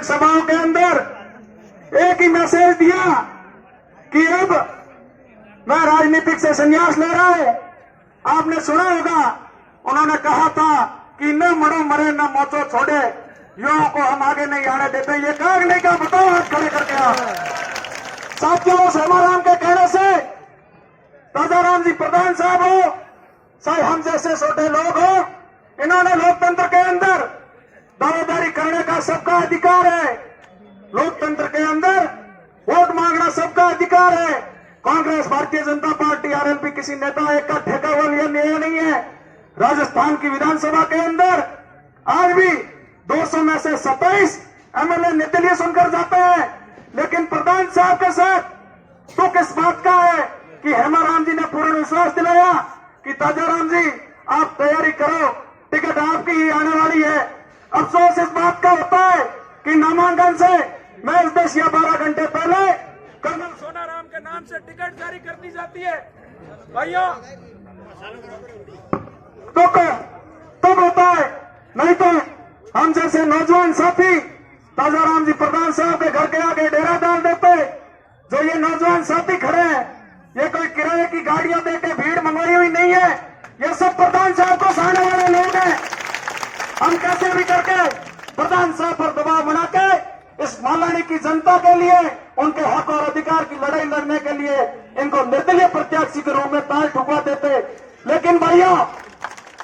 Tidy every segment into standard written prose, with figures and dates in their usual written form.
सभाओं के अंदर एक ही मैसेज दिया कि अब मैं राजनीतिक से संन्यास ले रहा हूं। आपने सुना होगा, उन्होंने कहा था कि न मरो मरे न मोचो छोड़े, युवाओं को हम आगे नहीं आने देते। ये कहा नहीं कहा, बताओ हाथ खड़े करके आप। साथियों, उस हेमाराम के कहने से राजाराम जी प्रधान साहब हो, चाहे हम जैसे छोटे लोग हो, इन्होंने लोकतंत्र के अंदर दावेदारी करने का सबका अधिकार है। लोकतंत्र के अंदर वोट मांगना सबका अधिकार है। कांग्रेस, भारतीय जनता पार्टी, आरएलपी किसी नेता एक का ठेका वाली यह नहीं है। राजस्थान की विधानसभा के अंदर आज भी 200 में से 27 एमएलए निर्दलीय सुनकर जाते हैं। लेकिन प्रधान साहब के साथ तो किस बात का है कि हेमाराम जी ने पूर्ण विश्वास दिलाया कि ताजाराम जी आप तैयारी करो, टिकट आपकी ही आने वाली है। अफसोस इस बात का होता है कि नामांकन से महज 10 या 12 घंटे पहले कर्नल सोनाराम के नाम से टिकट जारी कर दी जाती है। भाइयों, तो होता है, नहीं तो हम जैसे नौजवान साथी ताजाराम जी प्रधान साहब के घर के आगे डेरा डाल देते। जो ये नौजवान साथी खड़े हैं, ये कोई किराए की गाड़ियां देके भीड़ मंगवाई हुई नहीं है। ये सब प्रधान साहब को सहारने वाले लोग हैं। हम कैसे भी करके प्रधान साहब पर दबाव बना के इस मालानी की जनता के लिए, उनके हक और अधिकार की लड़ाई लड़ने के लिए इनको निर्दलीय प्रत्याशी के रूप में ताल ठुकवा देते। लेकिन भाइयों,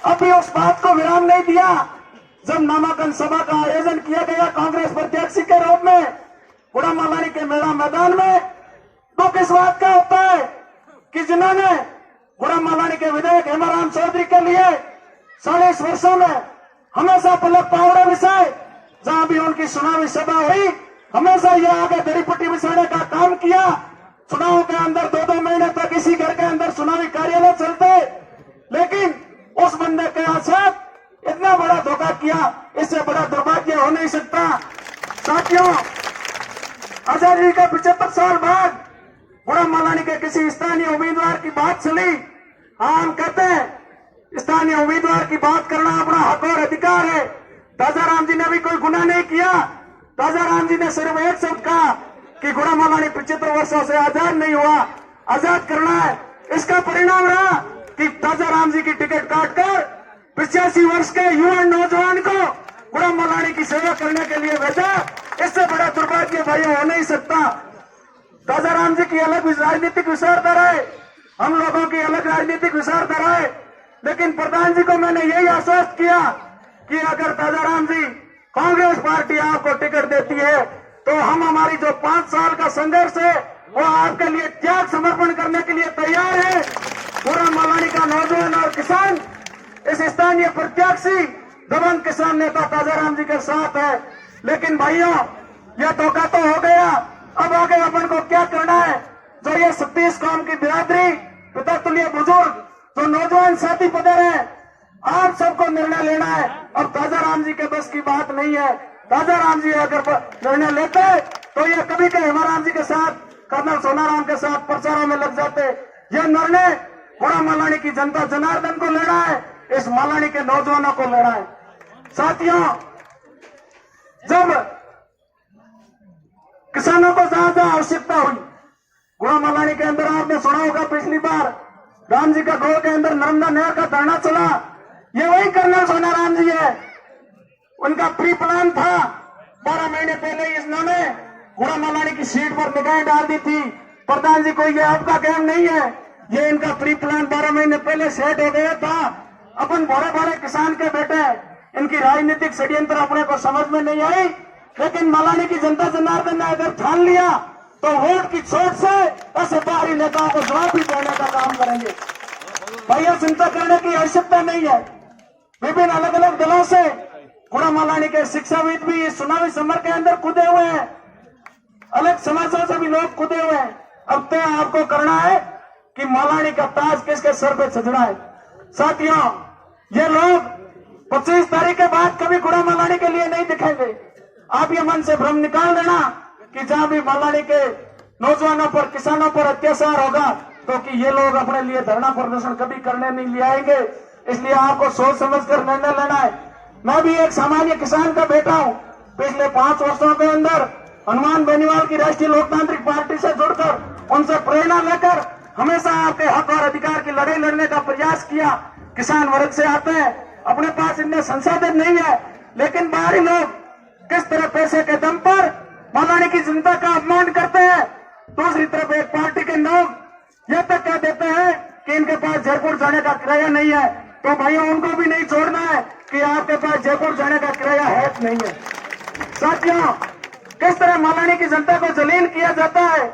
अभी उस बात को विराम नहीं दिया। जब नामांकन सभा का आयोजन किया गया कांग्रेस प्रत्याशी के रूप में गुड़ा मालानी के मेला मैदान में, तो किस बात का होता है कि जिन्होंने गुड़ा मालानी के विधायक हेमाराम चौधरी के लिए 40 वर्षों में हमेशा पलक पावड़ा विषय, जहां भी उनकी चुनावी सभा हुई, हमेशा यह आगे दरी पट्टी बिछाने का काम किया। चुनाव के अंदर 2-2 महीने तक इसी घर के अंदर चुनावी कार्यालय चलते। लेकिन उस बंदे के साथ इतना बड़ा धोखा किया, इससे बड़ा दुर्भाग्य हो नहीं सकता। साथियों, आजादी के 75 साल बाद गुड़ा मालानी के किसी स्थानीय उम्मीदवार की बात चली। हाँ, हम कहते हैं स्थानीय उम्मीदवार की बात करना अपना हक और अधिकार है। ताजाराम जी ने भी कोई गुनाह नहीं किया। ताजाराम जी ने सिर्फ एक शब्द कहा कि गुड़ा मालानी 75 वर्षों से आजाद नहीं हुआ, आजाद करना है। इसका परिणाम रहा कि ताजाराम जी की टिकट काटकर 85 वर्ष के युवा नौजवान को गुड़ा मालानी की सेवा करने के लिए भेजा। इससे बड़ा दुर्भाग्य भाइयों हो नहीं सकता। ताजाराम जी की अलग राजनीतिक विचारधारा है, हम लोगों की अलग राजनीतिक विचारधारा है। लेकिन प्रधान जी को मैंने यही आश्वस्त किया कि अगर ताजाराम जी कांग्रेस पार्टी आपको टिकट देती है तो हम हमारी जो 5 साल का संघर्ष है वो आपके लिए त्याग समर्पण करने के लिए तैयार है। गुड़ा मालानी का नौजवान और किसान इस स्थानीय प्रत्याशी दबंग किसान नेता ताजाराम जी के साथ है। लेकिन भाइयों, यह धोखा तो हो गया। अब आगे अपन को क्या करना है? जो ये 36 कौम की बिरादरी, पिता तुल्य बुजुर्ग, जो नौजवान साथी पधर हैं, आप सबको निर्णय लेना है। अब ताजाराम जी के बस की बात नहीं है। ताजाराम जी अगर निर्णय लेते तो ये कभी के हेमाराम जी के साथ, कर्नल सोनाराम के साथ प्रचारों में लग जाते। यह निर्णय गुड़ा मालानी की जनता जनार्दन को लेना है, इस मालानी के नौजवानों को लेना है। साथियों, जब किसानों को जहां जहां आवश्यकता हुई, गुड़ा मालानी के अंदर आपने सुना होगा पिछली बार राम जी का गोल के अंदर नर्मदा नहर का धरना चला। ये वही कर्नल सोनाराम जी है। उनका प्री प्लान था। 12 महीने पहले इन्होंने गुड़ा मालानी की सीट पर निगाहें डाल दी थी। प्रधान जी को ये आपका गेम नहीं है, ये इनका प्री प्लान 12 महीने पहले सेट हो गया था। अपन बड़े बड़े किसान के बेटे, इनकी राजनीतिक षड्यंत्र अपने को समझ में नहीं आई। लेकिन मालानी की जनता जनार्दन ने अगर ठान लिया तो वोट की चोट से ऐसे बाहरी नेताओं को जवाब भी देने का काम करेंगे। भैया, चिंता करने की आवश्यकता नहीं है। विभिन्न अलग अलग दलों से गुड़ा मालानी के शिक्षाविद भी इस चुनावी समर के अंदर कूदे हुए हैं, अलग समाजों से भी लोग कूदे हुए हैं। अब तय आपको करना है कि मालानी का ताज किसके सर पे सजड़ा है। साथियों, ये लोग 25 तारीख के बाद कभी गुड़ा मालानी के लिए नहीं दिखेंगे। आप ये मन से भ्रम निकाल देना कि जहां भी मालानी के नौजवानों पर, किसानों पर अत्याचार होगा तो कि ये लोग अपने लिए धरना प्रदर्शन कभी करने नहीं ले आएंगे। इसलिए आपको सोच समझ कर निर्णय लेना है। मैं भी एक सामान्य किसान का बेटा हूं। पिछले 5 वर्षों के अंदर हनुमान बेनीवाल की राष्ट्रीय लोकतांत्रिक पार्टी से जुड़कर उनसे प्रेरणा लेकर हमेशा आपके हक और अधिकार की लड़ाई लड़ने का प्रयास किया। किसान वर्ग से आते हैं, अपने पास इतने संसाधन नहीं है, लेकिन बाहरी लोग किस तरह पैसे के दम पर मौलानी की जनता का अपमान करते हैं। दूसरी तरफ एक पार्टी के लोग यह तक कह देते हैं कि इनके पास जयपुर जाने का किराया नहीं है, तो भाइयों उनको भी नहीं छोड़ना है कि आपके पास जयपुर जाने का किराया है कि नहीं है। साथियों, किस तरह मौलानी की जनता को जलील किया जाता है।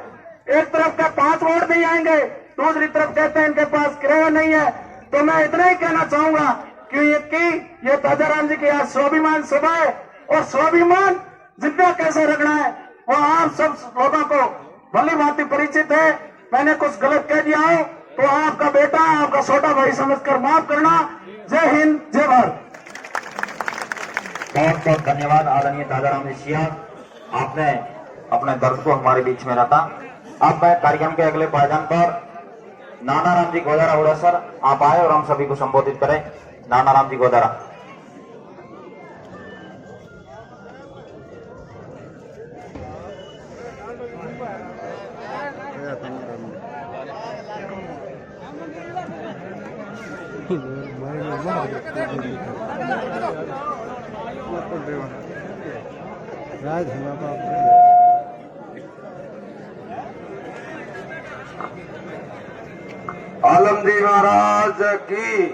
एक तरफ का 5 वोट नहीं आएंगे, दूसरी तरफ कहते हैं इनके पास किराया नहीं है। तो मैं इतना ही कहना चाहूंगा कि ये ताजाराम जी की आज स्वाभिमान सभा है, और स्वाभिमान जितना कैसे रखना है वो आप सब लोगों को भली भांति परिचित है। मैंने कुछ गलत कह दिया हो तो आपका बेटा, आपका छोटा भाई समझकर माफ करना। जय हिंद, जय भारत। बहुत बहुत धन्यवाद आदरणीय ताजाराम जी। आपने अपने दर्द को हमारे बीच में रखा। अब मैं कार्यक्रम के अगले पायदान पर नानाराम जी गोदारा उड़ा सर आप आए और हम सभी को संबोधित करें। नानाराम जी गोदारा। आलमदी महाराज की,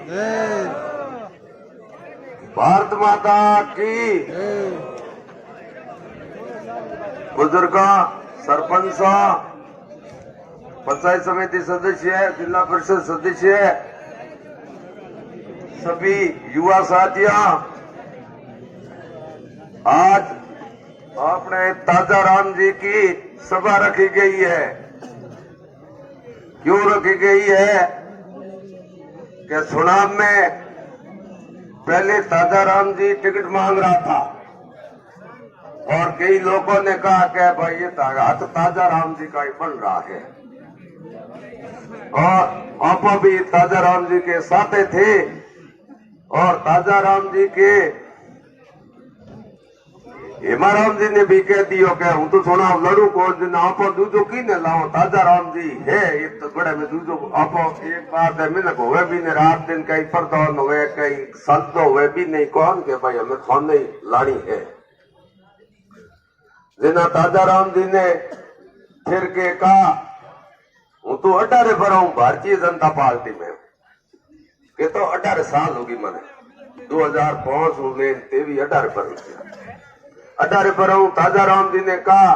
भारत माता की, बुजुर्गों, सरपंच, पंचायत समिति सदस्य, जिला परिषद सदस्य, सभी युवा साथियों, आज अपने ताजाराम जी की सभा रखी गई है। क्यों रखी गई है कि चुनाव में पहले ताजाराम जी टिकट मांग रहा था और कई लोगों ने कहा कि भाई ये हाथ ताजाराम जी का ही बन रहा है, और आप भी ताजाराम जी के साथ थे। और ताजाराम जी के हेमाराम जी ने भी कह दियो कि हूं तो चुनाव लड़ू को दिन आप दूजो की ने लाओ। ताजाराम जी है ये तो बड़े में दूजो आप एक बात है मिनक हुए भी नहीं, रात दिन कहीं प्रदौन हुए कहीं संत हुए भी नहीं, कौन के भाई हमें कौन नहीं लानी है। जिना ताजाराम जी ने फिर के कहा हूं तो 18 पर हूं भारतीय जनता पार्टी में, के तो 18 साल होगी मैंने 2005 में 18 पर 18 पर हूं। ताजाराम जी ने कहा